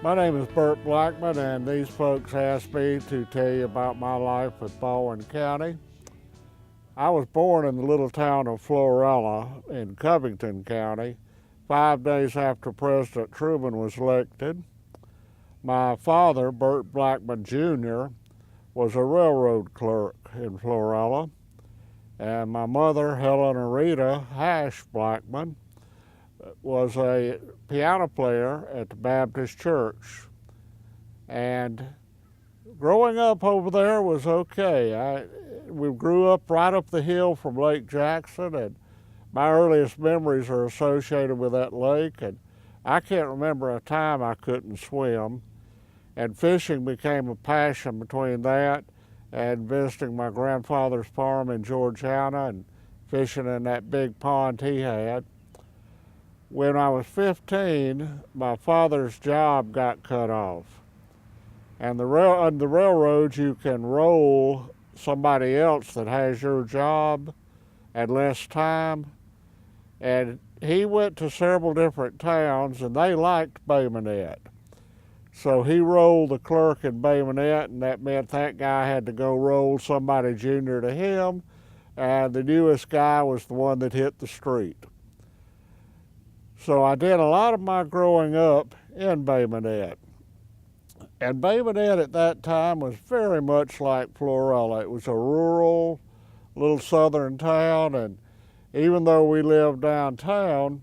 My name is Bert Blackmon, and these folks asked me to tell you about my life with Baldwin County. I was born in the little town of Florella in Covington County 5 days after President Truman was elected. My father, Bert Blackmon Jr., was a railroad clerk in Florella, and my mother, Helen Rita Hash Blackmon, was a piano player at the Baptist church. And growing up over there was okay. We grew up right up the hill from Lake Jackson, and my earliest memories are associated with that lake. And I can't remember a time I couldn't swim. And fishing became a passion between that and visiting my grandfather's farm in Georgiana and fishing in that big pond he had. When I was 15, my father's job got cut off. And on the railroads, you can roll somebody else that has your job at less time. And he went to several different towns, and they liked Bay Minette. So he rolled the clerk in Bay Minette, and that meant that guy had to go roll somebody junior to him, and the newest guy was the one that hit the street. So I did a lot of my growing up in Bay Minette. And Bay Minette at that time was very much like Florella. It was a rural, little southern town, and even though we lived downtown,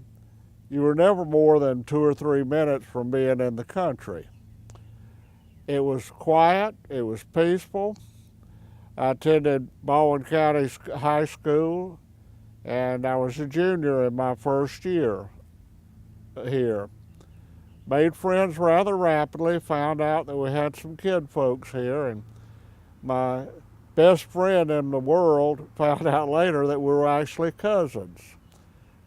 you were never more than 2 or 3 minutes from being in the country. It was quiet, it was peaceful. I attended Baldwin County High School, and I was a junior in my first year here. Made friends rather rapidly, found out that we had some kid folks here, and my best friend in the world found out later that we were actually cousins.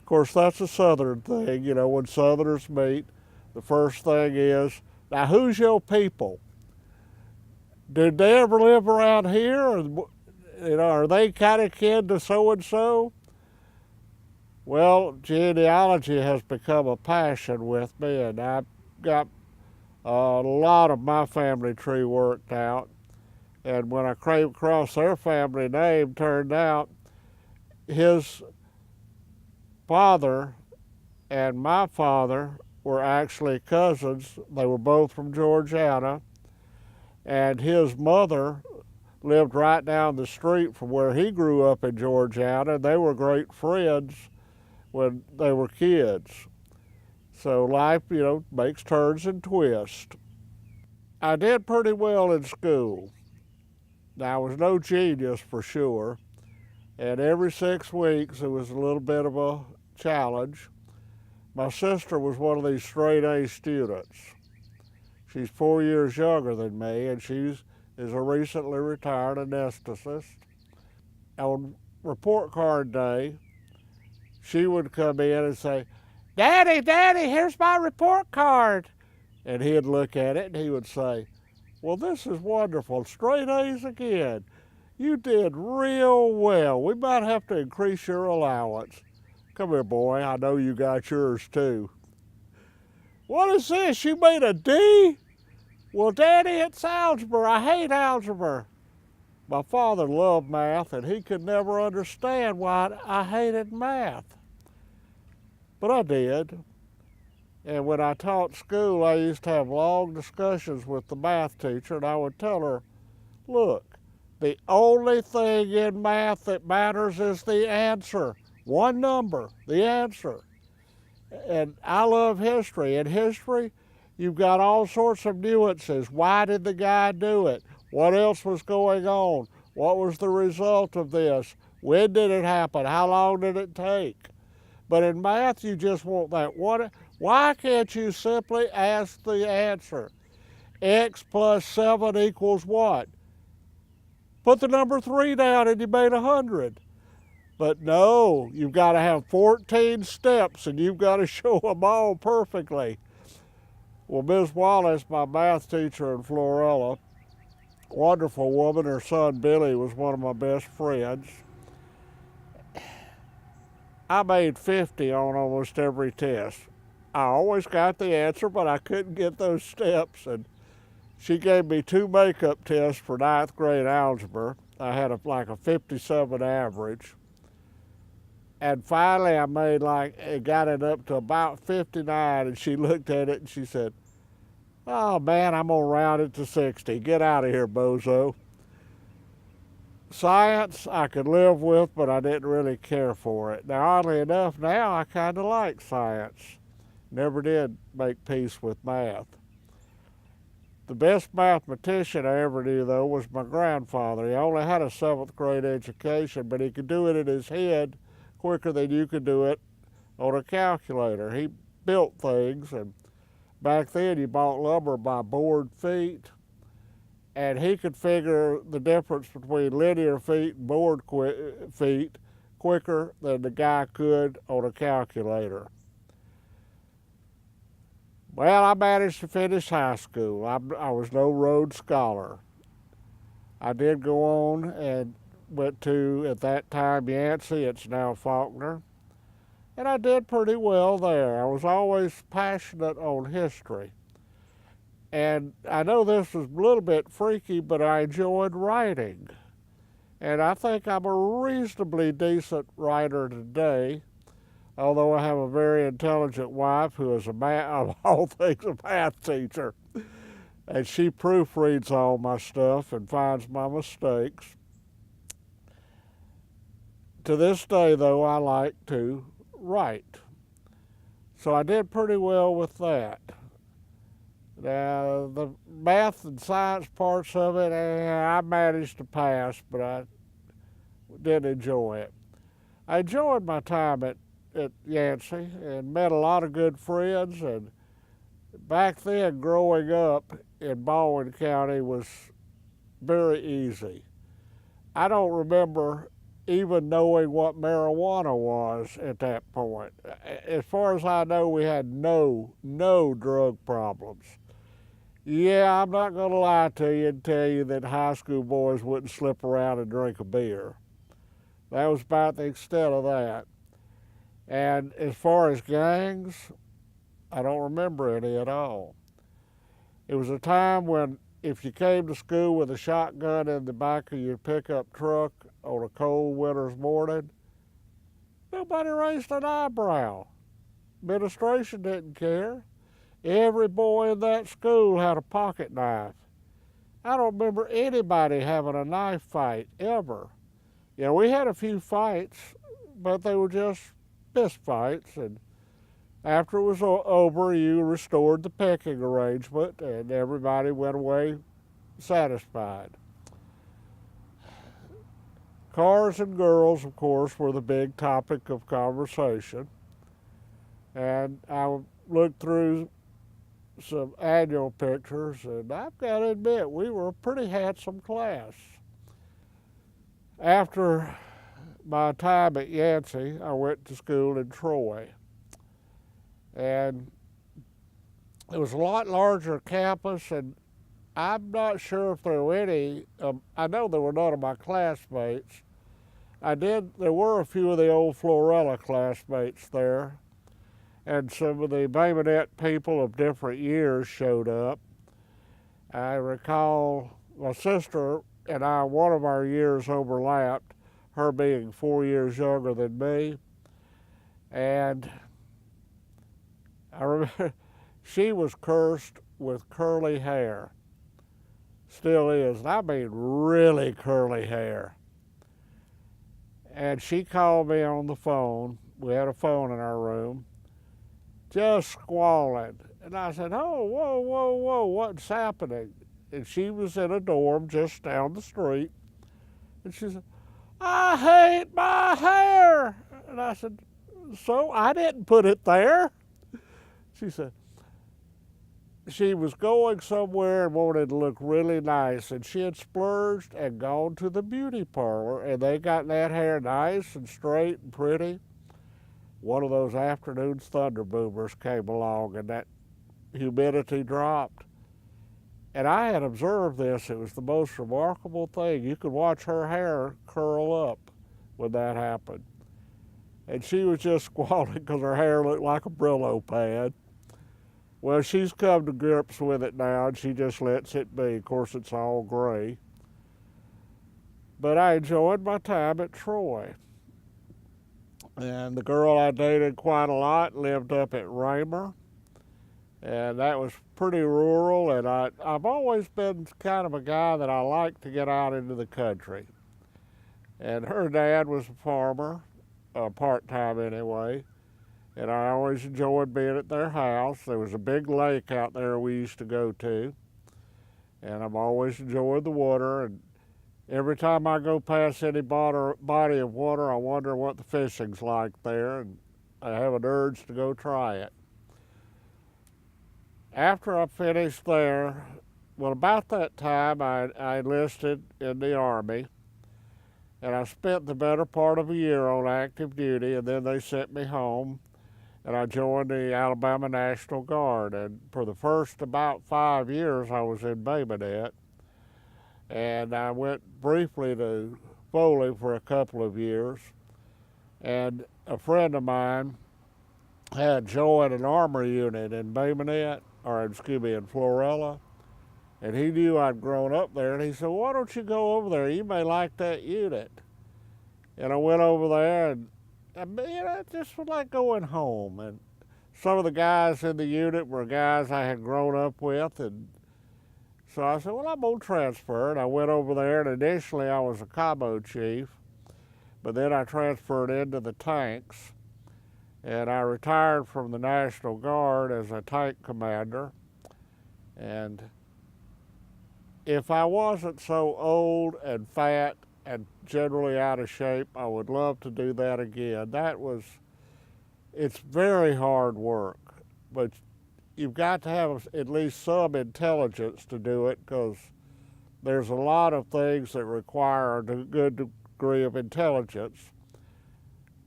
Of course, that's a southern thing, when southerners meet, the first thing is, now who's your people? Did they ever live around here? Or, are they kind of kin to so-and-so? Well, genealogy has become a passion with me, and I've got a lot of my family tree worked out. And when I came across their family name, turned out his father and my father were actually cousins. They were both from Georgiana, and his mother lived right down the street from where he grew up in Georgiana, and they were great friends when they were kids. So life, makes turns and twists. I did pretty well in school. Now, I was no genius for sure, and every 6 weeks it was a little bit of a challenge. My sister was one of these straight A students. She's 4 years younger than me, and she is a recently retired anesthetist. On report card day, she would come in and say, Daddy, here's my report card. And he'd look at it and he would say, well, this is wonderful, straight A's again. You did real well. We might have to increase your allowance. Come here, boy, I know you got yours too. What is this, you made a D? Well, Daddy, it's algebra. I hate algebra. My father loved math, and he could never understand why I hated math. But I did. And when I taught school, I used to have long discussions with the math teacher, and I would tell her, look, the only thing in math that matters is the answer. One number, the answer. And I love history. In history, you've got all sorts of nuances. Why did the guy do it? What else was going on? What was the result of this? When did it happen? How long did it take? But in math, you just want that. Why can't you simply ask the answer? X plus 7 equals what? Put the number 3 down and you made 100. But no, you've got to have 14 steps and you've got to show them all perfectly. Well, Ms. Wallace, my math teacher in Florella, wonderful woman, her son Billy was one of my best friends. I made 50 on almost every test. I always got the answer, but I couldn't get those steps. And she gave me 2 makeup tests for 9th grade algebra. I had like a 57 average. And finally I got it up to about 59, and she looked at it and she said, "Oh man, I'm gonna round it to 60. Get out of here, bozo." Science I could live with, but I didn't really care for it. Now, oddly enough, now I kind of like science. Never did make peace with math. The best mathematician I ever knew, though, was my grandfather. He only had a 7th grade education, but he could do it in his head quicker than you could do it on a calculator. He built things, and back then you bought lumber by board feet, and he could figure the difference between linear feet and board feet quicker than the guy could on a calculator. Well, I managed to finish high school. I was no Rhodes Scholar. I did go on and went to, at that time, Yancey. It's now Faulkner. And I did pretty well there. I was always passionate on history. And I know this is a little bit freaky, but I enjoyed writing. And I think I'm a reasonably decent writer today, although I have a very intelligent wife who is of all things, a math teacher. And she proofreads all my stuff and finds my mistakes. To this day, though, I like to write. So I did pretty well with that. Now, the math and science parts of it, I managed to pass, but I didn't enjoy it. I enjoyed my time at Yancey and met a lot of good friends. And back then, growing up in Baldwin County was very easy. I don't remember even knowing what marijuana was at that point. As far as I know, we had no drug problems. Yeah, I'm not going to lie to you and tell you that high school boys wouldn't slip around and drink a beer. That was about the extent of that. And as far as gangs, I don't remember any at all. It was a time when if you came to school with a shotgun in the back of your pickup truck on a cold winter's morning, nobody raised an eyebrow. Administration didn't care. Every boy in that school had a pocket knife. I don't remember anybody having a knife fight, ever. You know, we had a few fights, but they were just fist fights, and after it was over, you restored the pecking arrangement, and everybody went away satisfied. Cars and girls, of course, were the big topic of conversation, and I looked through some annual pictures, and I've got to admit, we were a pretty handsome class. After my time at Yancey, I went to school in Troy. And it was a lot larger campus, and I'm not sure if there were any, I know there were none of my classmates. There were a few of the old Florella classmates there, and some of the Baymonette people of different years showed up. I recall my sister and I, one of our years overlapped, her being 4 years younger than me, and I remember she was cursed with curly hair. Still is, and I mean really curly hair. And she called me on the phone. We had a phone in our room, just squalling. And I said, "Oh, whoa, what's happening?" And she was in a dorm just down the street. And she said, "I hate my hair." And I said, "So I didn't put it there." She said, she was going somewhere and wanted to look really nice, and she had splurged and gone to the beauty parlor, and they got that hair nice and straight and pretty. One of those afternoon's thunder boomers came along, and that humidity dropped. And I had observed this. It was the most remarkable thing. You could watch her hair curl up when that happened. And she was just squalling because her hair looked like a Brillo pad. Well, she's come to grips with it now, and she just lets it be. Of course, it's all gray. But I enjoyed my time at Troy. And the girl I dated quite a lot lived up at Raymer, and that was pretty rural, and I've always been kind of a guy that I like to get out into the country. And her dad was a farmer, part-time anyway, and I always enjoyed being at their house. There was a big lake out there we used to go to, and I've always enjoyed the water, and every time I go past any body of water, I wonder what the fishing's like there, and I have an urge to go try it. After I finished there, well, about that time, I enlisted in the Army, and I spent the better part of a year on active duty, and then they sent me home, and I joined the Alabama National Guard. And for the first about 5 years, I was in Bay Minette, and I went briefly to Foley for a couple of years, and a friend of mine had joined an armor unit in Bay Minette, or excuse me, in Florella, and he knew I'd grown up there, and he said, why don't you go over there? You may like that unit. And I went over there, and I just was like going home. And some of the guys in the unit were guys I had grown up with, and so I said, well, I'm going to transfer. And I went over there, and initially I was a combo chief, but then I transferred into the tanks, and I retired from the National Guard as a tank commander. And if I wasn't so old and fat and generally out of shape, I would love to do that again. It's very hard work, but you've got to have at least some intelligence to do it, because there's a lot of things that require a good degree of intelligence.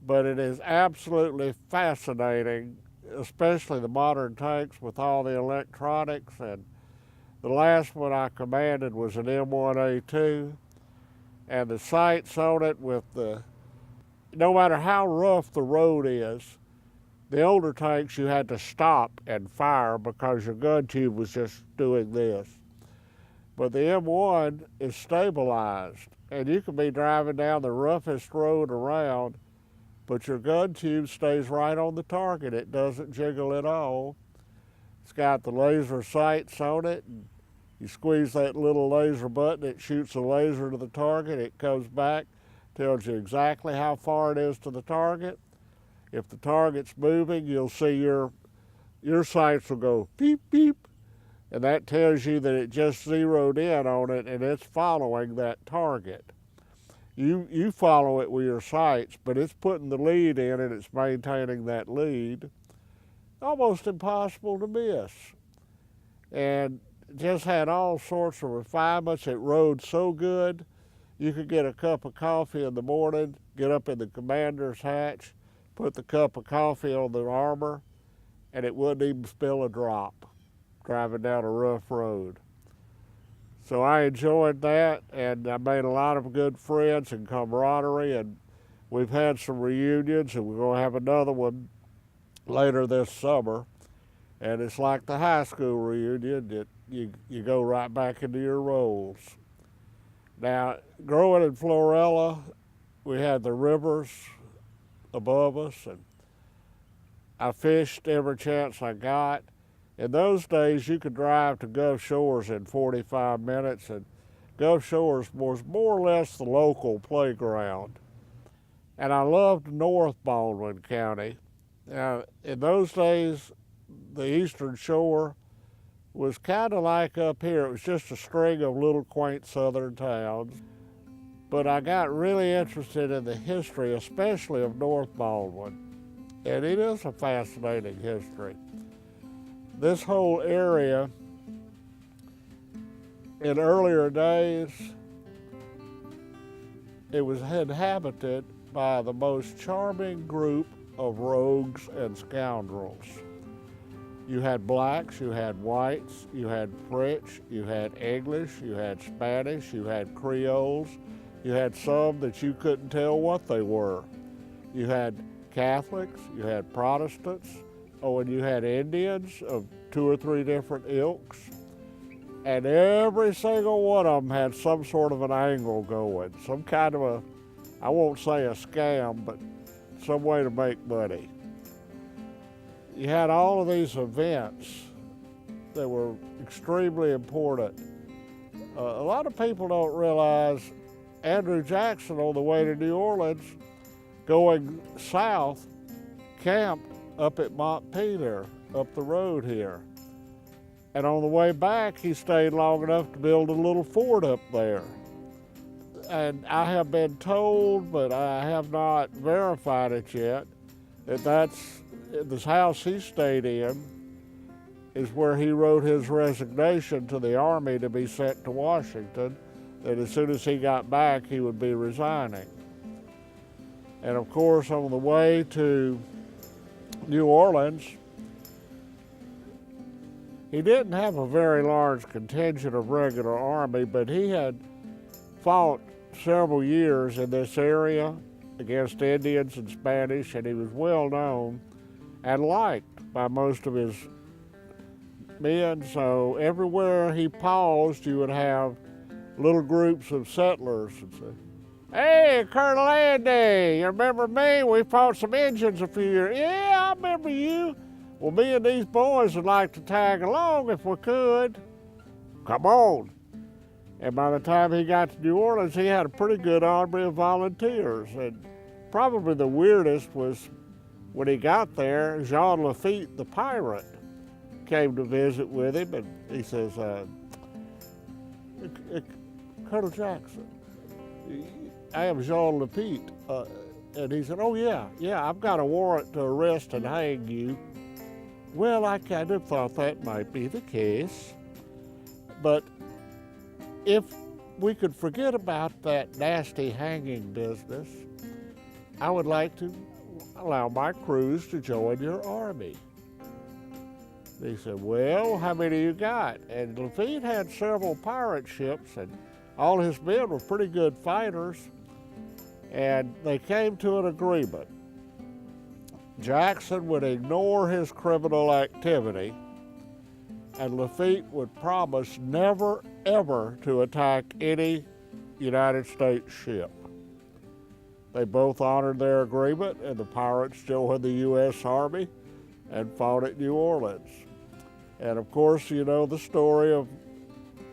But it is absolutely fascinating, especially the modern tanks with all the electronics. And the last one I commanded was an M1A2, and the sights on it no matter how rough the road is, the older tanks you had to stop and fire because your gun tube was just doing this. But the M1 is stabilized, and you can be driving down the roughest road around, but your gun tube stays right on the target. It doesn't jiggle at all. It's got the laser sights on it, and you squeeze that little laser button, it shoots a laser to the target, it comes back, tells you exactly how far it is to the target. If the target's moving, you'll see your sights will go beep, beep, and that tells you that it just zeroed in on it and it's following that target. You follow it with your sights, but it's putting the lead in and it's maintaining that lead. Almost impossible to miss. And just had all sorts of refinements. It rode so good, you could get a cup of coffee in the morning, get up in the commander's hatch, put the cup of coffee on the armor, and it wouldn't even spill a drop driving down a rough road. So I enjoyed that, and I made a lot of good friends and camaraderie, and we've had some reunions, and we're going to have another one later this summer. And it's like the high school reunion, that you go right back into your roles. Now, growing in Florella, we had the rivers above us, and I fished every chance I got. In those days, you could drive to Gulf Shores in 45 minutes, and Gulf Shores was more or less the local playground. And I loved North Baldwin County. Now, in those days, the Eastern Shore was kind of like up here. It was just a string of little quaint southern towns. But I got really interested in the history, especially of North Baldwin. And it is a fascinating history. This whole area, in earlier days, it was inhabited by the most charming group of rogues and scoundrels. You had blacks, you had whites, you had French, you had English, you had Spanish, you had Creoles, you had some that you couldn't tell what they were. You had Catholics, you had Protestants, Oh, and you had Indians of 2 or 3 different ilks, and every single one of them had some sort of an angle going, some kind of a, I won't say a scam, but some way to make money. You had all of these events that were extremely important. A lot of people don't realize Andrew Jackson, on the way to New Orleans, going south, camped up at Montpelier, up the road here. And on the way back, he stayed long enough to build a little fort up there. And I have been told, but I have not verified it yet, that that's this house he stayed in is where he wrote his resignation to the Army to be sent to Washington, that as soon as he got back, he would be resigning. And of course, on the way to New Orleans, he didn't have a very large contingent of regular Army, but he had fought several years in this area against Indians and Spanish, and he was well known and liked by most of his men. So everywhere he paused, you would have little groups of settlers and say, "Hey, Colonel Andy, you remember me? We fought some Indians a few years." "Yeah, I remember you." "Well, me and these boys would like to tag along if we could." "Come on." And by the time he got to New Orleans, he had a pretty good army of volunteers. And probably the weirdest was when he got there, Jean Lafitte, the pirate, came to visit with him, and he says, "Colonel Jackson, I am Jean Lafitte." And he said, "Oh yeah, I've got a warrant to arrest and hang you." Well, I kind of thought that might be the case. But if we could forget about that nasty hanging business, I would like to allow my crews to join your army. They said, "Well, how many you got?" And Lafitte had several pirate ships, and all his men were pretty good fighters, and they came to an agreement. Jackson would ignore his criminal activity, and Lafitte would promise never, ever to attack any United States ship. They both honored their agreement, and the pirates joined the U.S. Army and fought at New Orleans. And of course, you know the story of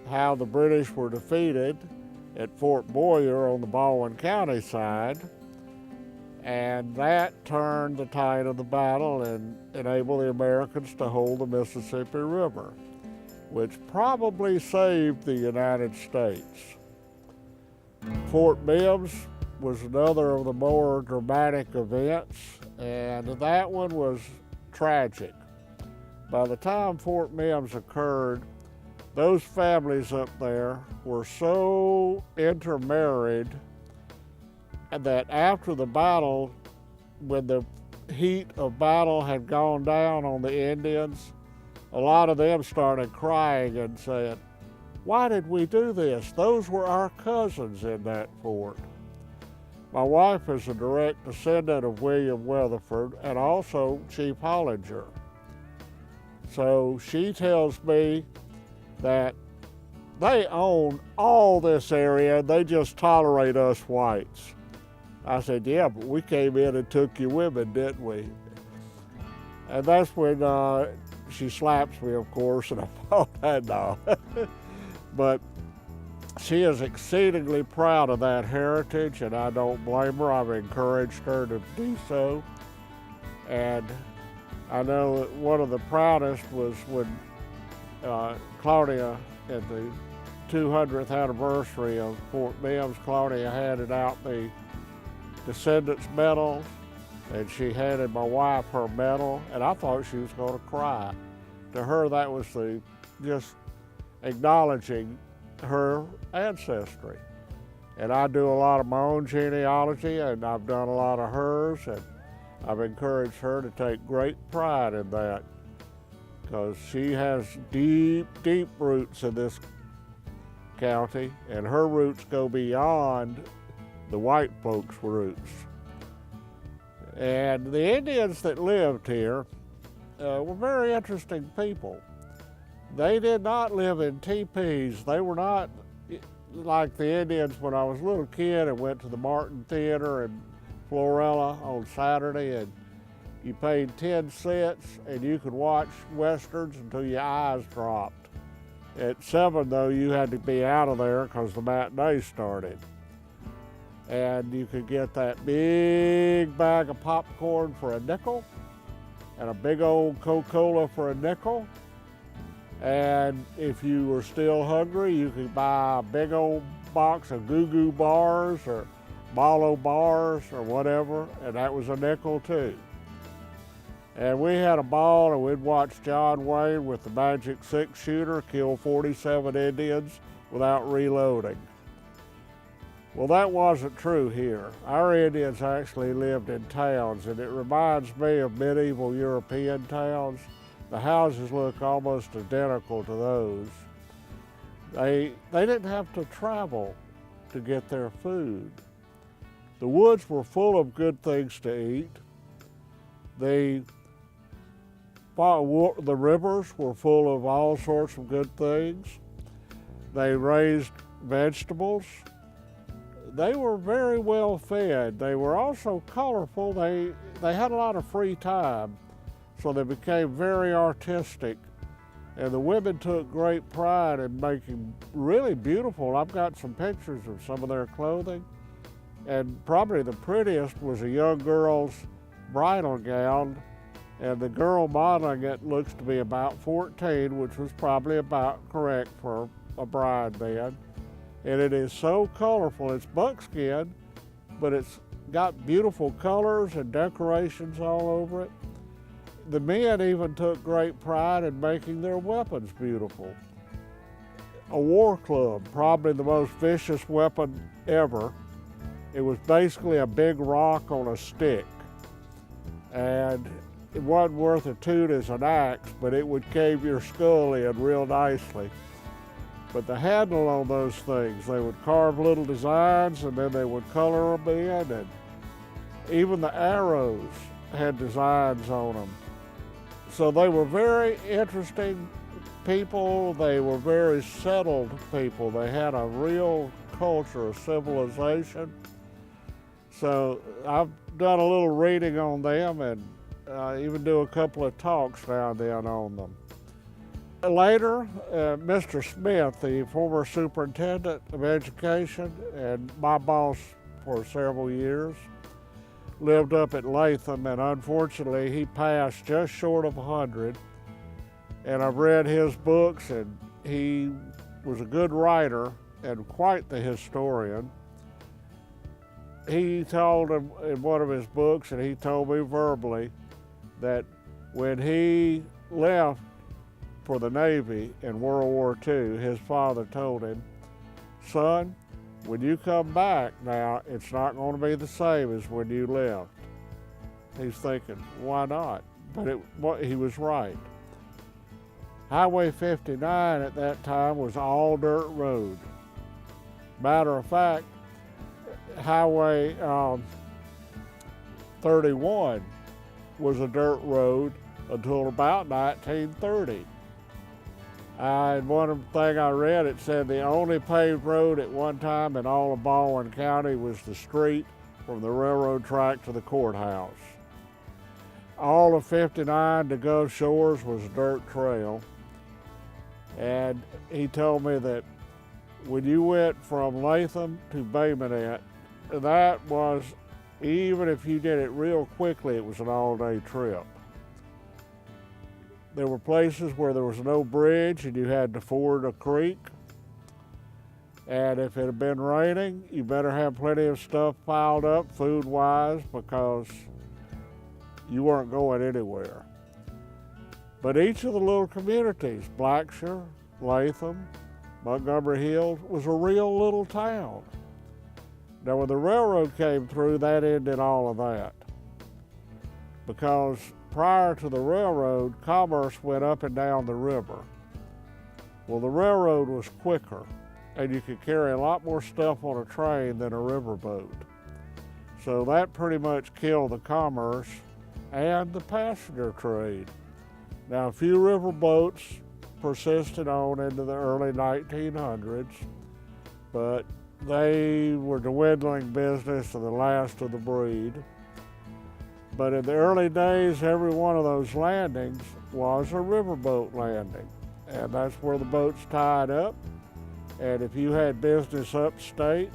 how the British were defeated at Fort Boyer on the Baldwin County side, and that turned the tide of the battle and enabled the Americans to hold the Mississippi River, which probably saved the United States. Fort Mims was another of the more dramatic events, and that one was tragic. By the time Fort Mims occurred, those families up there were so intermarried that after the battle, when the heat of battle had gone down on the Indians, a lot of them started crying and saying, "Why did we do this? Those were our cousins in that fort." My wife is a direct descendant of William Weatherford and also Chief Hollinger. So she tells me that they own all this area, they just tolerate us whites. I said, "Yeah, but we came in and took you women, didn't we?" And that's when she slaps me, of course, and I thought, no. But she is exceedingly proud of that heritage, and I don't blame her. I've encouraged her to do so. And I know that one of the proudest was when Claudia, at the 200th anniversary of Fort Mims, Claudia handed out the Descendants Medal, and she handed my wife her medal, and I thought she was going to cry. To her, that was just acknowledging her ancestry. And I do a lot of my own genealogy, and I've done a lot of hers, and I've encouraged her to take great pride in that, because she has deep, deep roots in this county, and her roots go beyond the white folks' roots. And the Indians that lived here were very interesting people. They did not live in teepees. They were not like the Indians when I was a little kid and went to the Martin Theater in Florella on Saturday, and you paid 10 cents and you could watch Westerns until your eyes dropped. At 7 though, you had to be out of there because the matinee started. And you could get that big bag of popcorn for a nickel and a big old Coca-Cola for a nickel. And if you were still hungry, you could buy a big old box of Goo Goo bars or Malo bars or whatever, and that was a nickel too. And we had a ball, and we'd watch John Wayne with the magic 6-shooter kill 47 Indians without reloading. Well, that wasn't true here. Our Indians actually lived in towns, and it reminds me of medieval European towns. The houses look almost identical to those. They didn't have to travel to get their food. The woods were full of good things to eat. The rivers were full of all sorts of good things. They raised vegetables. They were very well fed. They were also colorful. They had a lot of free time, so they became very artistic. And the women took great pride in making really beautiful. I've got some pictures of some of their clothing. And probably the prettiest was a young girl's bridal gown. And the girl modeling it looks to be about 14, which was probably about correct for a bride then. And it is so colorful. It's buckskin, but it's got beautiful colors and decorations all over it. The men even took great pride in making their weapons beautiful. A war club, probably the most vicious weapon ever. It was basically a big rock on a stick. And it wasn't worth a toot as an axe, but it would cave your skull in real nicely. But the handle on those things, they would carve little designs and then they would color them in, and even the arrows had designs on them. So they were very interesting people. They were very settled people. They had a real culture, a civilization. So I've done a little reading on them, and I even do a couple of talks now and then on them. Later, Mr. Smith, the former superintendent of education and my boss for several years, lived up at Latham, and unfortunately he passed just short of 100. And I've read his books, and he was a good writer and quite the historian. He told him in one of his books, and he told me verbally, that when he left for the Navy in World War II, his father told him, "Son, when you come back now, it's not going to be the same as when you left." He's thinking, why not? But he was right. Highway 59 at that time was all dirt road. Matter of fact, Highway 31 was a dirt road until about 1930. And one thing I read, it said the only paved road at one time in all of Baldwin County was the street from the railroad track to the courthouse. All of 59 to Gulf Shores was a dirt trail. And he told me that when you went from Latham to Bay Minette, that was, even if you did it real quickly, it was an all-day trip. There were places where there was no bridge and you had to ford a creek. And if it had been raining, you better have plenty of stuff piled up food-wise, because you weren't going anywhere. But each of the little communities, Blackshire, Latham, Montgomery Hills, was a real little town. Now when the railroad came through, that ended all of that. Because prior to the railroad, commerce went up and down the river. Well, the railroad was quicker, and you could carry a lot more stuff on a train than a riverboat. So that pretty much killed the commerce and the passenger trade. Now, a few river boats persisted on into the early 1900s, but they were dwindling business and the last of the breed. But in the early days, every one of those landings was a riverboat landing. And that's where the boats tied up. And if you had business upstate,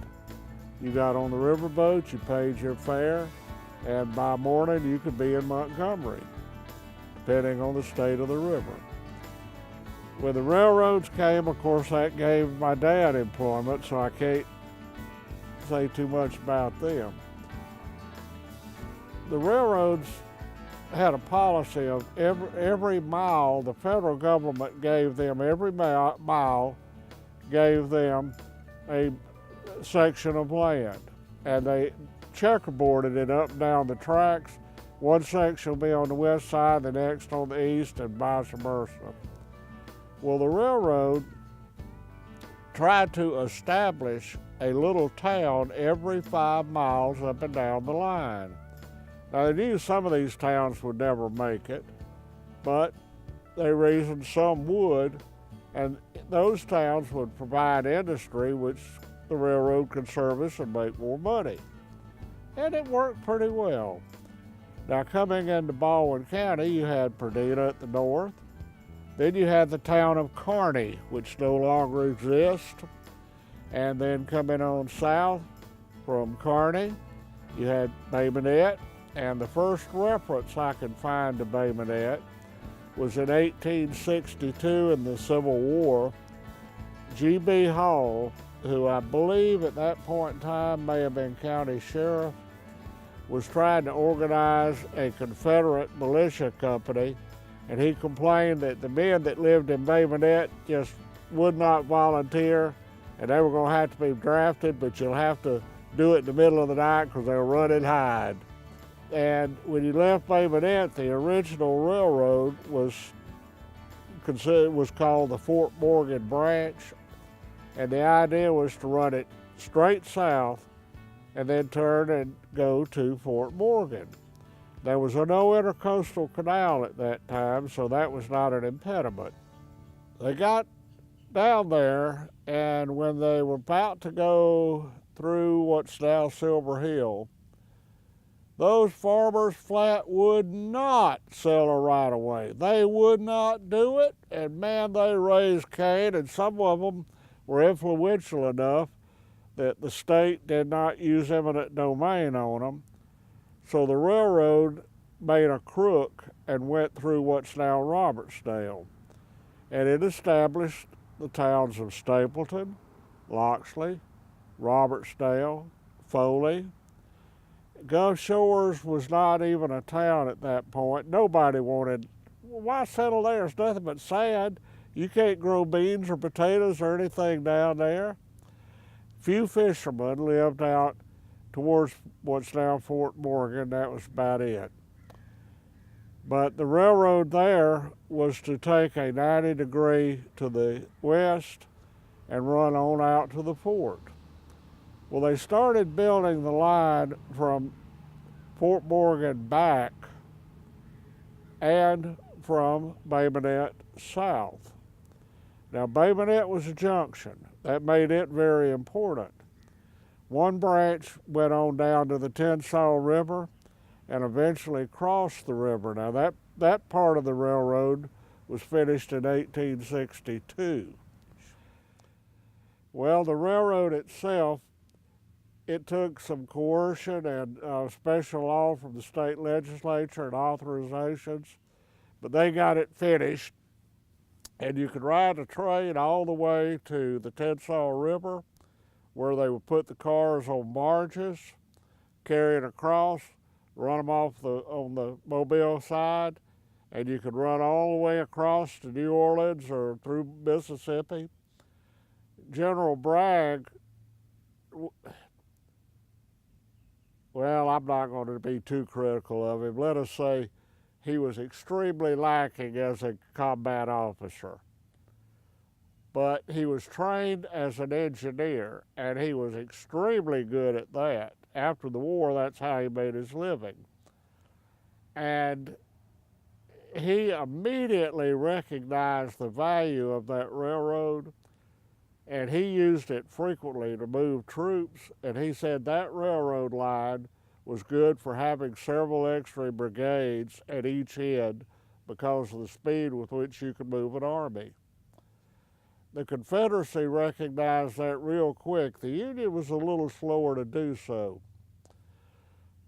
you got on the riverboat, you paid your fare, and by morning you could be in Montgomery, depending on the state of the river. When the railroads came, of course, that gave my dad employment, so I can't say too much about them. The railroads had a policy of every mile the federal government gave them, every mile gave them a section of land, and they checkerboarded it up and down the tracks. One section will be on the west side, the next on the east, and vice versa. Well, the railroad tried to establish a little town every 5 miles up and down the line. Now, they knew some of these towns would never make it, but they reasoned some would, and those towns would provide industry which the railroad could service and make more money. And it worked pretty well. Now, coming into Baldwin County, you had Perdita at the north. Then you had the town of Kearney, which no longer exists. And then coming on south from Kearney, you had Bay Minette. And the first reference I can find to Bay Minette was in 1862 in the Civil War. G.B. Hall, who I believe at that point in time may have been county sheriff, was trying to organize a Confederate militia company, and he complained that the men that lived in Bay Minette just would not volunteer, and they were going to have to be drafted, but you'll have to do it in the middle of the night because they'll run and hide. And when you left Bay Minette, the original railroad was called the Fort Morgan Branch, and the idea was to run it straight south and then turn and go to Fort Morgan. There was no intercoastal canal at that time, so that was not an impediment. They got down there, and when they were about to go through what's now Silver Hill, those farmers flat would not sell a right-of-way. They would not do it, and man, they raised Cain, and some of them were influential enough that the state did not use eminent domain on them. So the railroad made a crook and went through what's now Robertsdale. And it established the towns of Stapleton, Loxley, Robertsdale, Foley. Gulf Shores was not even a town at that point. Nobody wanted, why settle there? It's nothing but sand. You can't grow beans or potatoes or anything down there. Few fishermen lived out towards what's now Fort Morgan. That was about it. But the railroad there was to take a 90-degree to the west and run on out to the fort. Well, they started building the line from Fort Morgan back and from Bay Minette south. Now, Bay Minette was a junction. That made it very important. One branch went on down to the Tensas River and eventually crossed the river. Now, that part of the railroad was finished in 1862. Well, the railroad itself, it took some coercion and special law from the state legislature and authorizations, but they got it finished. And you could ride a train all the way to the Tensas River, where they would put the cars on barges, carry it across, run them off on the Mobile side, and you could run all the way across to New Orleans or through Mississippi. General Bragg, well, I'm not going to be too critical of him. Let us say he was extremely lacking as a combat officer. But he was trained as an engineer, and he was extremely good at that. After the war, that's how he made his living. And he immediately recognized the value of that railroad, and he used it frequently to move troops. And he said that railroad line was good for having several extra brigades at each end because of the speed with which you could move an army. The Confederacy recognized that real quick. The Union was a little slower to do so.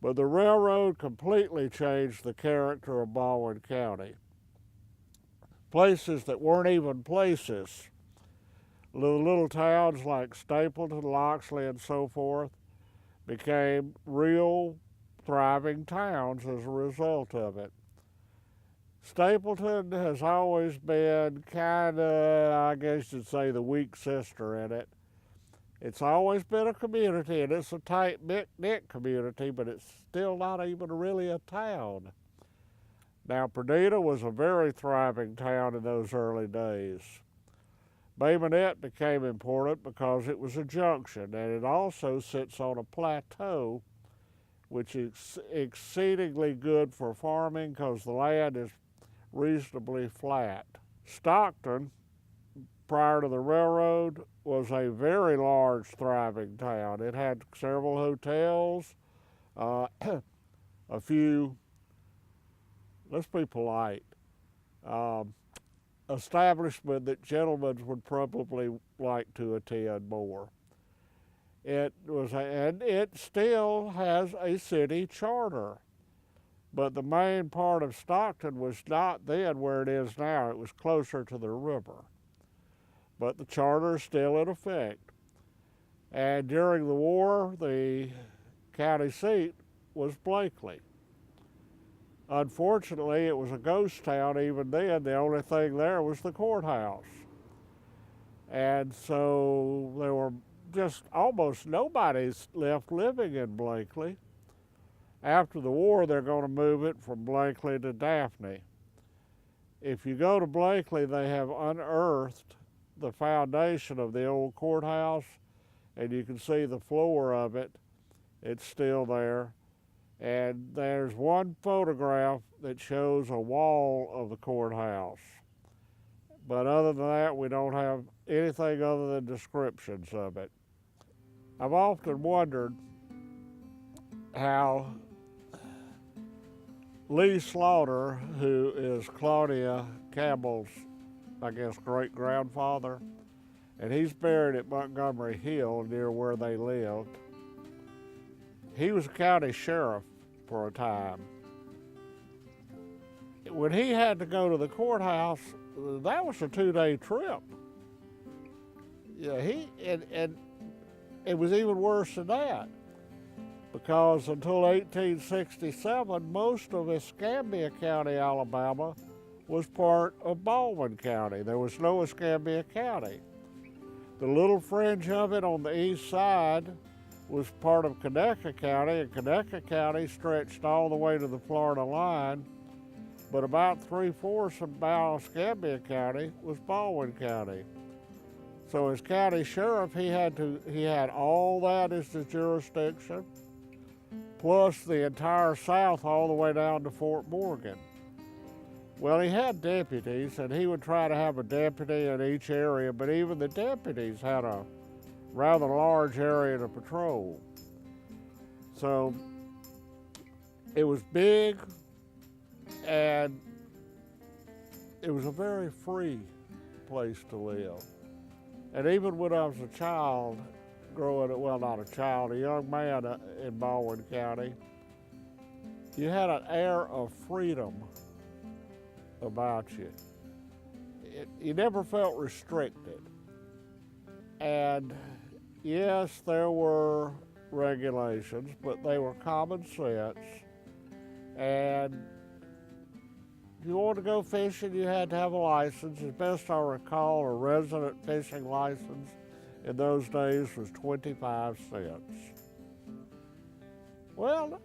But the railroad completely changed the character of Baldwin County. Places that weren't even places, little towns like Stapleton, Loxley, and so forth, became real thriving towns as a result of it. Stapleton has always been kind of, I guess you'd say, the weak sister in it. It's always been a community, and it's a tight-knit community, but it's still not even really a town. Now, Perdita was a very thriving town in those early days. Bay Minette became important because it was a junction, and it also sits on a plateau, which is exceedingly good for farming because the land is reasonably flat. Stockton, prior to the railroad, was a very large, thriving town. It had several hotels, a few, let's be polite, establishment that gentlemen would probably like to attend more. And it still has a city charter. But the main part of Stockton was not then where it is now. It was closer to the river. But the charter is still in effect. And during the war, the county seat was Blakely. Unfortunately, it was a ghost town even then. The only thing there was the courthouse. And so there were just almost nobody left living in Blakely. After the war, they're going to move it from Blakely to Daphne. If you go to Blakely, they have unearthed the foundation of the old courthouse, and you can see the floor of it. It's still there. And there's one photograph that shows a wall of the courthouse. But other than that, we don't have anything other than descriptions of it. I've often wondered how Lee Slaughter, who is Claudia Campbell's, I guess, great-grandfather, and he's buried at Montgomery Hill near where they lived. He was a county sheriff for a time. When he had to go to the courthouse, that was a 2-day trip. Yeah, and it was even worse than that, because until 1867, most of Escambia County, Alabama, was part of Baldwin County. There was no Escambia County. The little fringe of it on the east side was part of Conecuh County, and Conecuh County stretched all the way to the Florida line, but about 3/4 of Escambia County was Baldwin County. So as county sheriff, he had all that as his jurisdiction, plus the entire South all the way down to Fort Morgan. Well, he had deputies, and he would try to have a deputy in each area, but even the deputies had a rather large area to patrol. So it was big, and it was a very free place to live. And even when I was a child, a young man in Baldwin County, you had an air of freedom about you. You never felt restricted. And yes, there were regulations, but they were common sense. And if you wanted to go fishing, you had to have a license. As best I recall, a resident fishing license in those days was 25 cents. Well,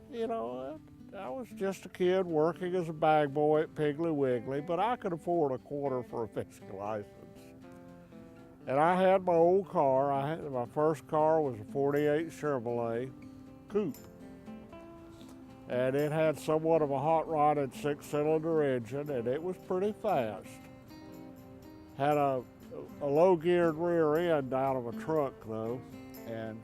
I was just a kid working as a bag boy at Piggly Wiggly, but I could afford a quarter for a fishing license. And I had my old car. My first car was a '48 Chevrolet Coupe. and it had somewhat of a hot-rodded six-cylinder engine, and it was pretty fast. Had a low-geared rear end out of a truck, though, and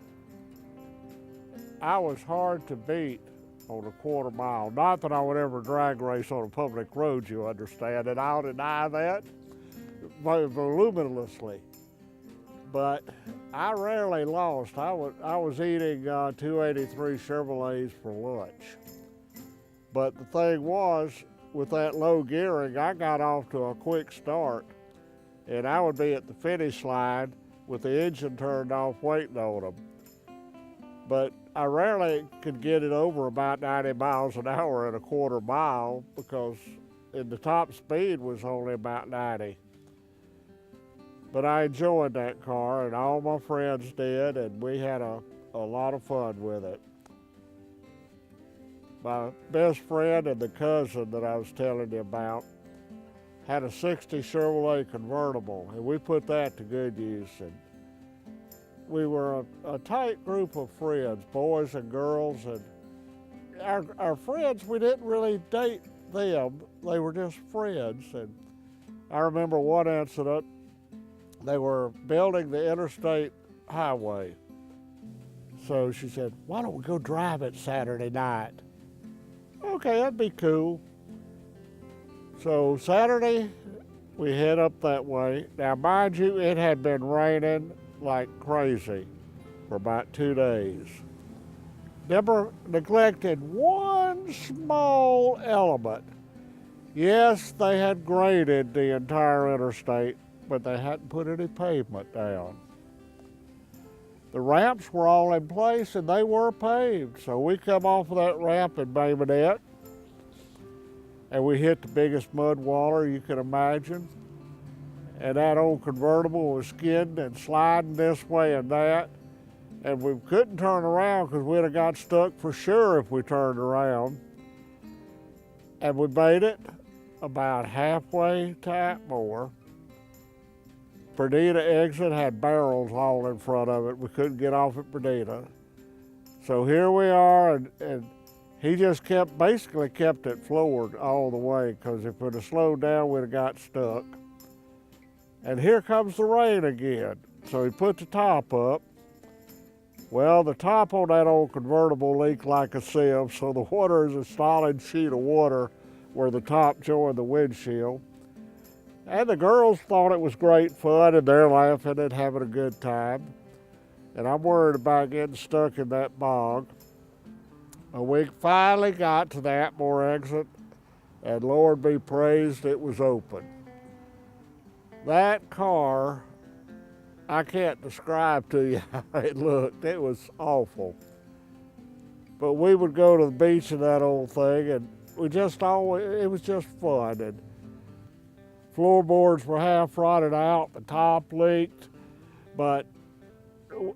I was hard to beat on a quarter mile. Not that I would ever drag race on a public road, you understand, and I'll deny that voluminously. But I rarely lost. I was eating 283 Chevrolets for lunch. But the thing was, with that low gearing, I got off to a quick start, and I would be at the finish line with the engine turned off waiting on them. But I rarely could get it over about 90 miles an hour at a quarter mile because the top speed was only about 90. But I enjoyed that car, and all my friends did, and we had a lot of fun with it. My best friend and the cousin that I was telling you about had a 60 Chevrolet convertible, and we put that to good use. And we were a tight group of friends, boys and girls, and our friends, we didn't really date them. They were just friends. And I remember one incident. They were building the interstate highway. So she said, "Why don't we go drive it Saturday night?" Okay, that'd be cool. So Saturday, we head up that way. Now, mind you, it had been raining like crazy for about 2 days. Never neglected one small element. Yes, they had graded the entire interstate, but they hadn't put any pavement down. The ramps were all in place and they were paved. So we come off of that ramp in Bainbridge and we hit the biggest mud water you could imagine. And that old convertible was skidding and sliding this way and that. And we couldn't turn around because we'd have got stuck for sure if we turned around. And we made it about halfway to Atmore. Bernita exit had barrels all in front of it. We couldn't get off at Bernita. So here we are, and he just basically kept it floored all the way, because if we'd have slowed down, we'd have got stuck. And here comes the rain again. So he put the top up. Well, the top on that old convertible leaked like a sieve, so the water is a solid sheet of water where the top joined the windshield. And the girls thought it was great fun, and they're laughing and having a good time. And I'm worried about getting stuck in that bog. And we finally got to the Atmore exit, and Lord be praised, it was open. That car, I can't describe to you how it looked. It was awful. But we would go to the beach in that old thing, and it was just fun. And floorboards were half rotted out, the top leaked, but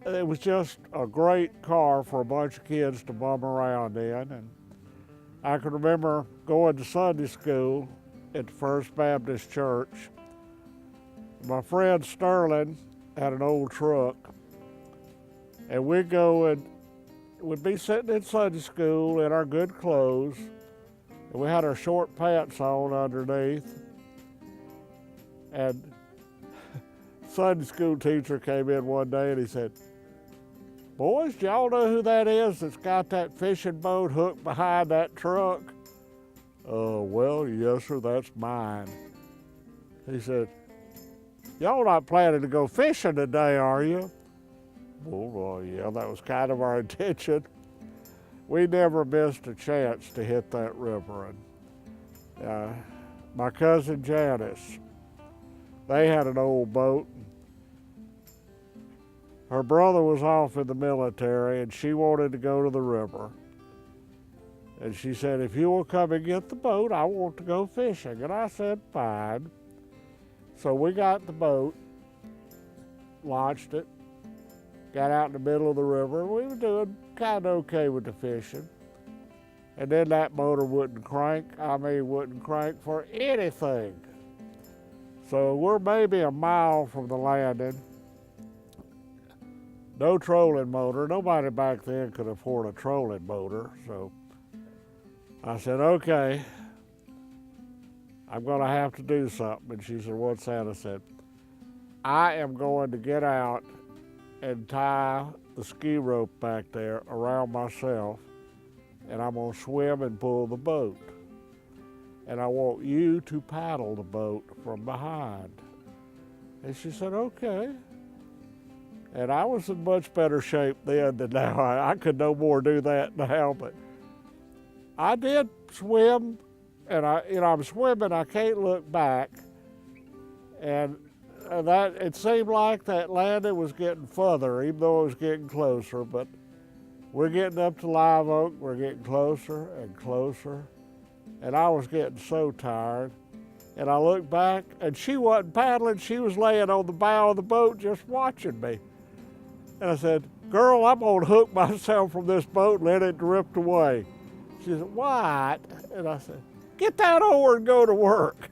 it was just a great car for a bunch of kids to bum around in. And I can remember going to Sunday school at the First Baptist Church. My friend Sterling had an old truck, and we'd go and we'd be sitting in Sunday school in our good clothes, and we had our short pants on underneath. And Sunday school teacher came in one day and he said, "Boys, do y'all know who that is that's got that fishing boat hooked behind that truck?" Well, yes, sir, that's mine. He said, "Y'all not planning to go fishing today, are you?" Well, yeah, that was kind of our intention. We never missed a chance to hit that river. And my cousin Janice, they had an old boat. Her brother was off in the military, and she wanted to go to the river. And she said, "If you will come and get the boat, I want to go fishing." And I said, "Fine." So we got the boat, launched it, got out in the middle of the river, and we were doing kind of okay with the fishing. And then that motor wouldn't crank. Wouldn't crank for anything. So we're maybe a mile from the landing. No trolling motor. Nobody back then could afford a trolling motor. So I said, okay, I'm going to have to do something. And she said, what's that? I said, I am going to get out and tie the ski rope back there around myself, and I'm going to swim and pull the boat. And I want you to paddle the boat from behind. And she said, okay. And I was in much better shape then than now. I could no more do that now, but I did swim, and I'm swimming, I can't look back. And that it seemed like that landing was getting further, even though it was getting closer, but we're getting up to Live Oak, we're getting closer and closer. And I was getting so tired. And I looked back, and she wasn't paddling. She was laying on the bow of the boat just watching me. And I said, girl, I'm going to hook myself from this boat and let it drift away. She said, what? And I said, get that oar and go to work.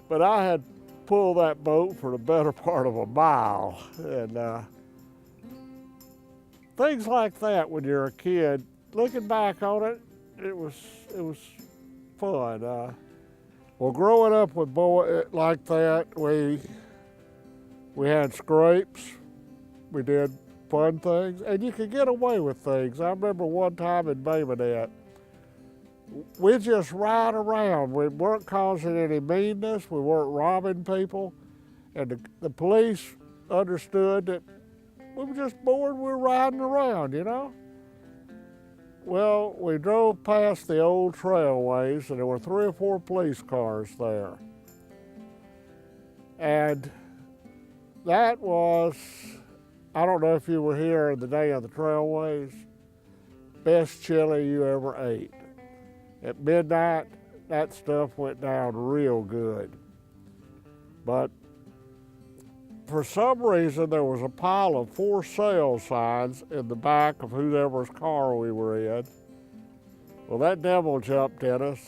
But I had pulled that boat for the better part of a mile. And things like that when you're a kid, looking back on it, it was fun. Well, growing up with boys like that, we had scrapes, we did fun things, and you could get away with things. I remember one time in Babinette, we just ride around. We weren't causing any meanness, we weren't robbing people, and the police understood that we were just bored, we were riding around, you know? Well, we drove past the old trailways, and there were 3 or 4 police cars there. And that was, I don't know if you were here the day of the trailways, best chili you ever ate. At midnight, that stuff went down real good. But for some reason, there was a pile of for sale signs in the back of whoever's car we were in. Well, that devil jumped in us,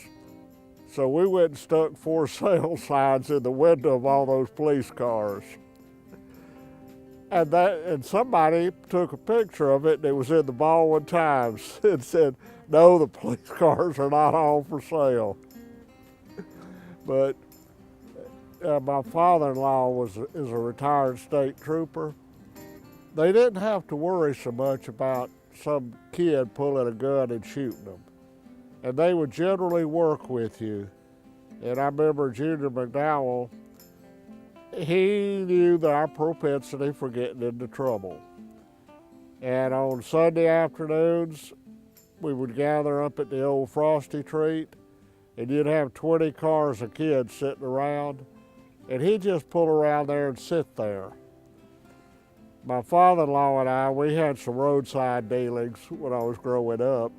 so we went and stuck for sale signs in the window of all those police cars. And somebody took a picture of it, and it was in the Baldwin Times. It said, no, the police cars are not all for sale. But my father-in-law is a retired state trooper. They didn't have to worry so much about some kid pulling a gun and shooting them. And they would generally work with you. And I remember Junior McDowell, he knew our propensity for getting into trouble. And on Sunday afternoons, we would gather up at the old Frosty Treat, and you'd have 20 cars of kids sitting around. And he'd just pull around there and sit there. My father-in-law and I, we had some roadside dealings when I was growing up.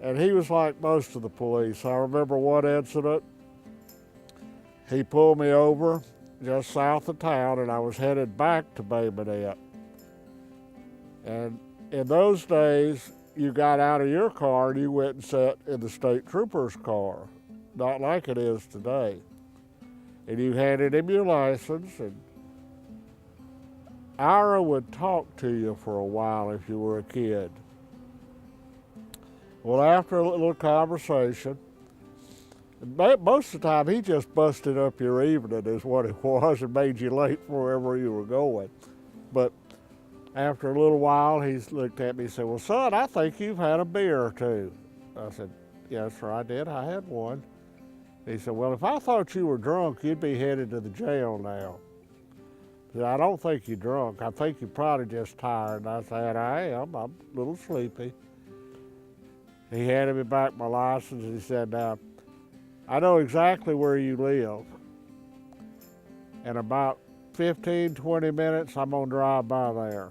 And he was like most of the police. I remember one incident. He pulled me over just south of town, and I was headed back to Babinette. And in those days, you got out of your car and you went and sat in the state trooper's car. Not like it is today. And you handed him your license, and Ira would talk to you for a while if you were a kid. Well, after a little conversation, most of the time he just busted up your evening is what it was and made you late for wherever you were going. But after a little while, he looked at me and said, well, son, I think you've had a beer or two. I said, yes, sir, I did. I had one. He said, well, if I thought you were drunk, you'd be headed to the jail now. I said, I don't think you're drunk. I think you're probably just tired. And I said, I am. I'm a little sleepy. He handed me back my license, and he said, now, I know exactly where you live. In about 15, 20 minutes, I'm going to drive by there.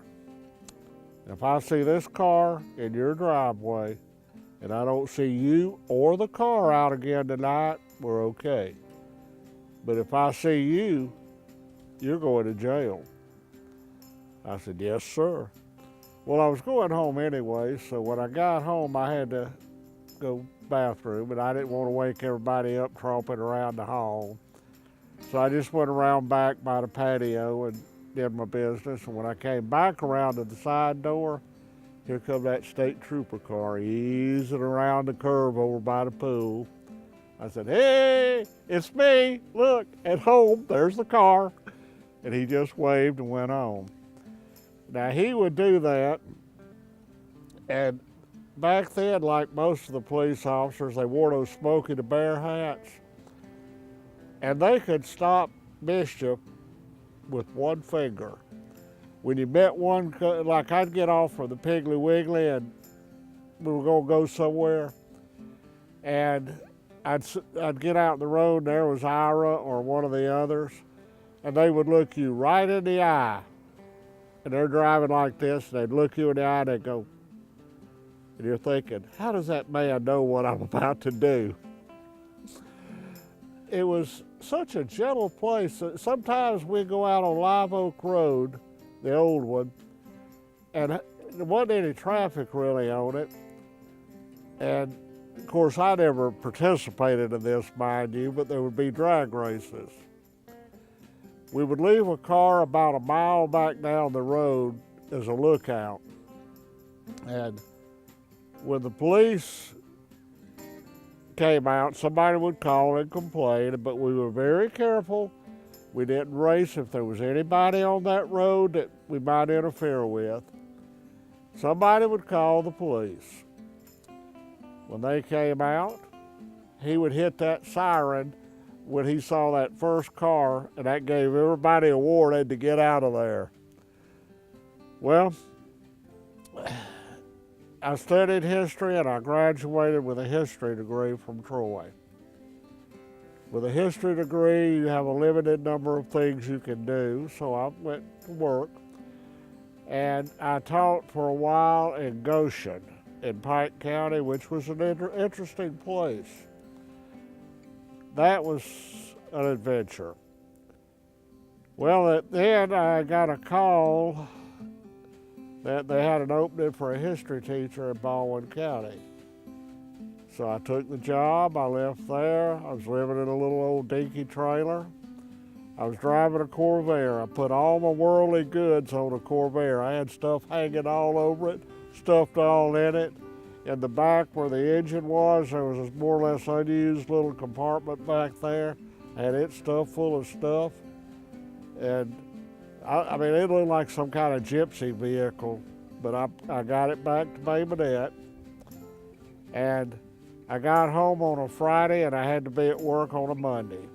If I see this car in your driveway, and I don't see you or the car out again tonight, we're okay. But if I see you, you're going to jail. I said, yes, sir. Well, I was going home anyway, so when I got home, I had to go bathroom, and I didn't want to wake everybody up tromping around the hall. So I just went around back by the patio and did my business. And when I came back around to the side door, Here come that state trooper car easing around the curve over by the pool. I said, "Hey, it's me. Look, at home, there's the car." And he just waved and went on. Now, he would do that, and back then, like most of the police officers, they wore those Smokey the Bear hats, and they could stop mischief with one finger. When you met one, like I'd get off for the Piggly Wiggly and we were gonna go somewhere, and I'd get out in the road and there was Ira or one of the others, and they would look you right in the eye, and they're driving like this, and they'd look you in the eye and they'd go, and you're thinking, how does that man know what I'm about to do? It was such a gentle place. Sometimes we'd go out on Live Oak Road, the old one, and there wasn't any traffic really on it. And of course, I never participated in this, mind you, but there would be drag races. We would leave a car about a mile back down the road as a lookout. And when the police came out, somebody would call and complain, but we were very careful. We didn't race if there was anybody on that road that we might interfere with. Somebody would call the police. When they came out, he would hit that siren when he saw that first car, and that gave everybody a warning to get out of there. Well, I studied history and I graduated with a history degree from Troy. With a history degree, you have a limited number of things you can do, so I went to work. And I taught for a while in Goshen, in Pike County, which was an interesting place. That was an adventure. Well, then I got a call that they had an opening for a history teacher in Baldwin County. So I took the job, I left there. I was living in a little old dinky trailer. I was driving a Corvair. I put all my worldly goods on a Corvair. I had stuff hanging all over it, stuffed all in it. In the back where the engine was, there was a more or less unused little compartment back there. I had it stuffed full of stuff. And I mean, it looked like some kind of gypsy vehicle, but I got it back to Baby. And I got home on a Friday and I had to be at work on a Monday.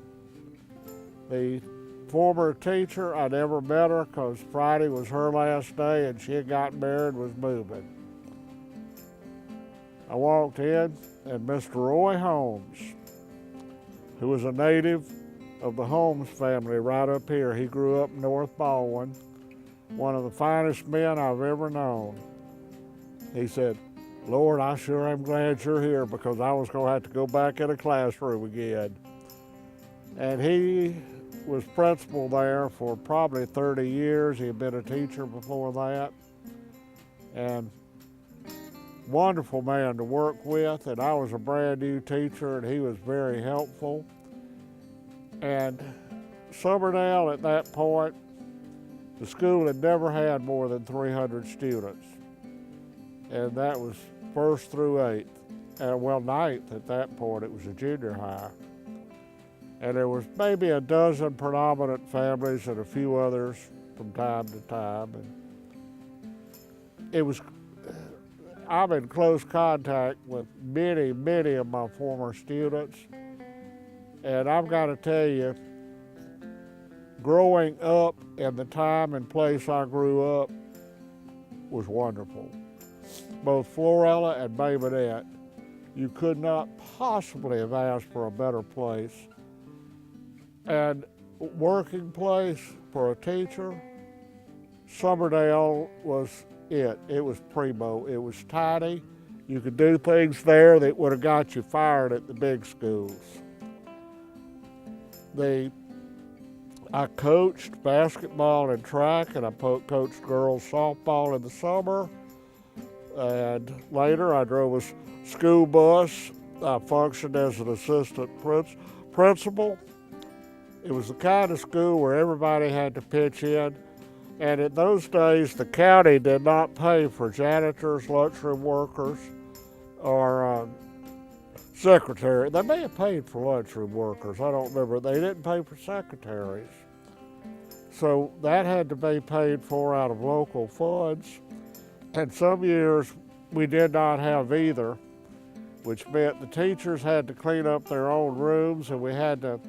The former teacher, I never met her because Friday was her last day and she had gotten married and was moving. I walked in and Mr. Roy Holmes, who was a native of the Holmes family right up here. He grew up in North Baldwin, one of the finest men I've ever known. He said, "Lord, I sure am glad you're here because I was going to have to go back in a classroom again." And he was principal there for probably 30 years. He had been a teacher before that. And wonderful man to work with, and I was a brand new teacher and he was very helpful. And Summerdale at that point, the school had never had more than 300 students. And that was 1st through 8th, and well, 9th at that point. It was a junior high. And there was maybe a dozen predominant families and a few others from time to time. And it was, I'm in close contact with many, many of my former students. And I've got to tell you, growing up in the time and place I grew up was wonderful. Both Florella and Baby, you could not possibly have asked for a better place. And working place for a teacher, Summerdale was it. It was primo. It was tidy. You could do things there that would have got you fired at the big schools. I coached basketball and track, and I coached girls softball in the summer. And later I drove a school bus. I functioned as an assistant principal. It was the kind of school where everybody had to pitch in. And in those days, the county did not pay for janitors, lunchroom workers, or secretary. They may have paid for lunchroom workers, I don't remember. They didn't pay for secretaries. So that had to be paid for out of local funds. And some years we did not have either, which meant the teachers had to clean up their own rooms, and we had to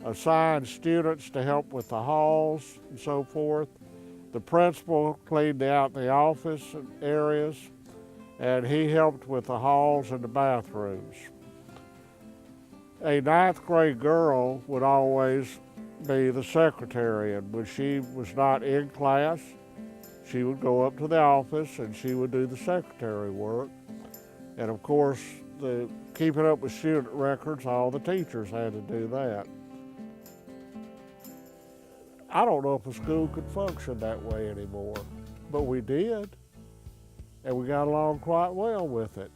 assign students to help with the halls and so forth. The principal cleaned out the office areas, and he helped with the halls and the bathrooms. A ninth grade girl would always be the secretary, and when she was not in class, she would go up to the office and she would do the secretary work. And of course, keeping up with student records, all the teachers had to do that. I don't know if a school could function that way anymore, but we did, and we got along quite well with it.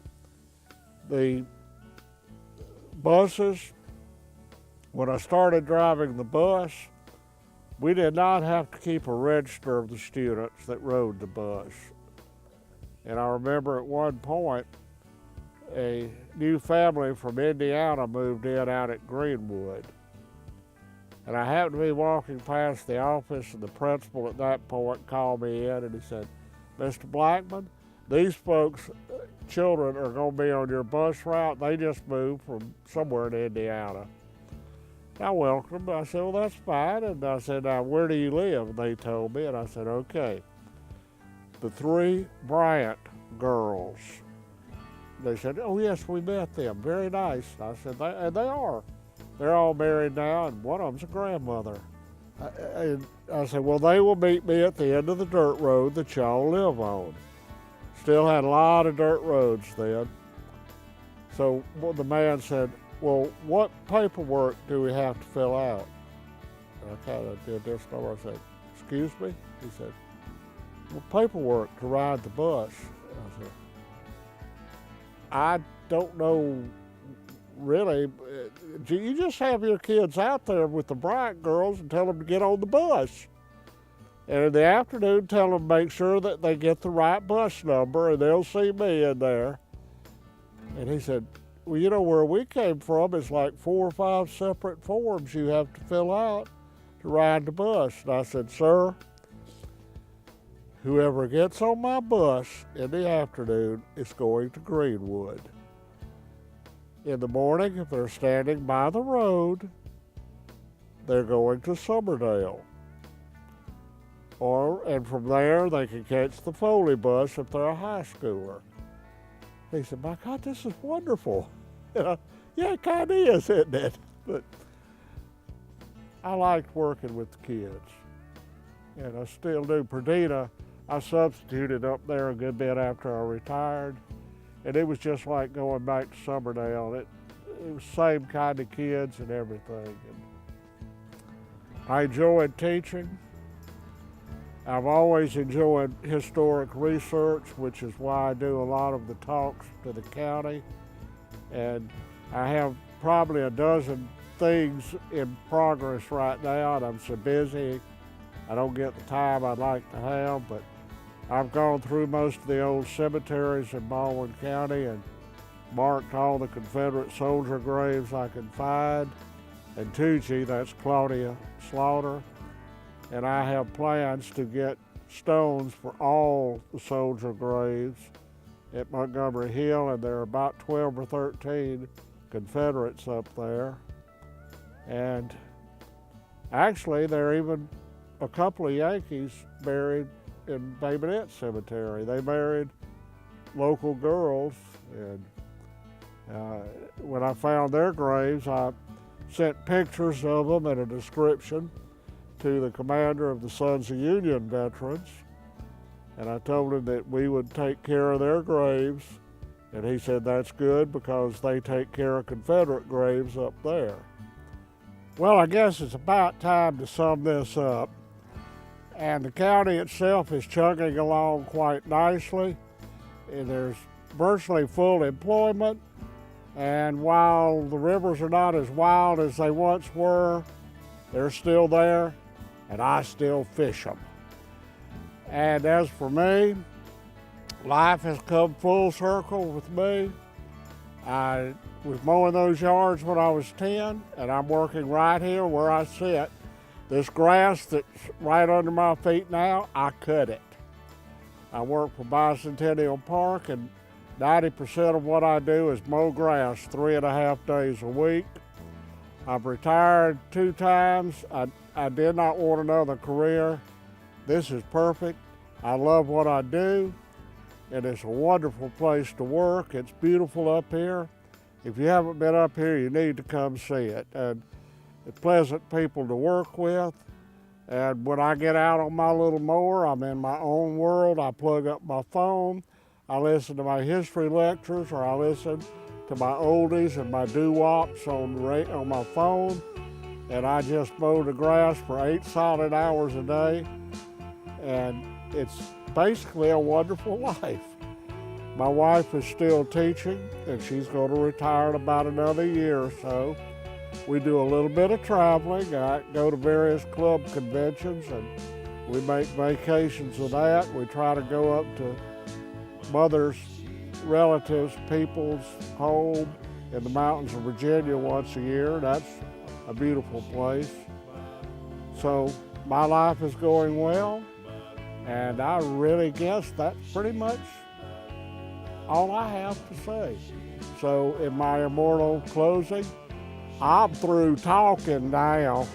The buses, when I started driving the bus, we did not have to keep a register of the students that rode the bus. And I remember at one point, a new family from Indiana moved in out at Greenwood. And I happened to be walking past the office, and the principal at that point called me in, and he said, "Mr. Blackmon, these folks' children are going to be on your bus route. They just moved from somewhere in Indiana." I welcomed them. I said, "Well, that's fine." And I said, "Now, where do you live?" And they told me, and I said, "Okay, the 3 Bryant girls." They said, "Oh, yes, we met them. Very nice." And I said, and they are. They're all married now, and one of them's a grandmother. And I said, "Well, they will meet me at the end of the dirt road that y'all live on." Still had a lot of dirt roads then. So the man said, "Well, what paperwork do we have to fill out?" And I kind of did this number. I said, "Excuse me?" He said, "Well, paperwork to ride the bus." I said, "I don't know really. You just have your kids out there with the Bryant girls and tell them to get on the bus. And in the afternoon, tell them to make sure that they get the right bus number, and they'll see me in there." And he said, "Well, you know, where we came from is like 4 or 5 separate forms you have to fill out to ride the bus." And I said, "Sir, whoever gets on my bus in the afternoon is going to Greenwood. In the morning, if they're standing by the road, they're going to Summerdale. And from there, they can catch the Foley bus if they're a high schooler." He said, "My God, this is wonderful." Yeah, it kind of is, isn't it? But I liked working with the kids, and I still do. Perdita, I substituted up there a good bit after I retired, and it was just like going back to Summerdale. It was the same kind of kids and everything. And I enjoyed teaching. I've always enjoyed historic research, which is why I do a lot of the talks to the county. And I have probably a dozen things in progress right now, and I'm so busy, I don't get the time I'd like to have, but I've gone through most of the old cemeteries in Baldwin County and marked all the Confederate soldier graves I could find. And Tucci, that's Claudia Slaughter. And I have plans to get stones for all the soldier graves at Montgomery Hill, and there are about 12 or 13 Confederates up there. And actually, there are even a couple of Yankees buried in Bayonet Cemetery. They married local girls, and when I found their graves, I sent pictures of them and a description to the commander of the Sons of Union veterans, and I told him that we would take care of their graves, and he said that's good because they take care of Confederate graves up there. Well, I guess it's about time to sum this up, and the county itself is chugging along quite nicely. And there's virtually full employment, and while the rivers are not as wild as they once were, they're still there, and I still fish them. And as for me, life has come full circle with me. I was mowing those yards when I was 10, and I'm working right here where I sit. This grass that's right under my feet now, I cut it. I work for Bicentennial Park, and 90% of what I do is mow grass 3.5 days a week. I've retired 2 times. I did not want another career. This is perfect. I love what I do, and it's a wonderful place to work. It's beautiful up here. If you haven't been up here, you need to come see it. And it's pleasant people to work with. And when I get out on my little mower, I'm in my own world. I plug up my phone. I listen to my history lectures, or I listen to my oldies and my doo-wops on my phone. And I just mow the grass for 8 solid hours a day. And it's basically a wonderful life. My wife is still teaching, and she's going to retire in about another year or so. We do a little bit of traveling. I go to various club conventions, and we make vacations of that. We try to go up to mother's relatives, people's home in the mountains of Virginia once a year. That's a beautiful place. So my life is going well, and I really guess that's pretty much all I have to say. So in my immortal closing, I'm through talking now.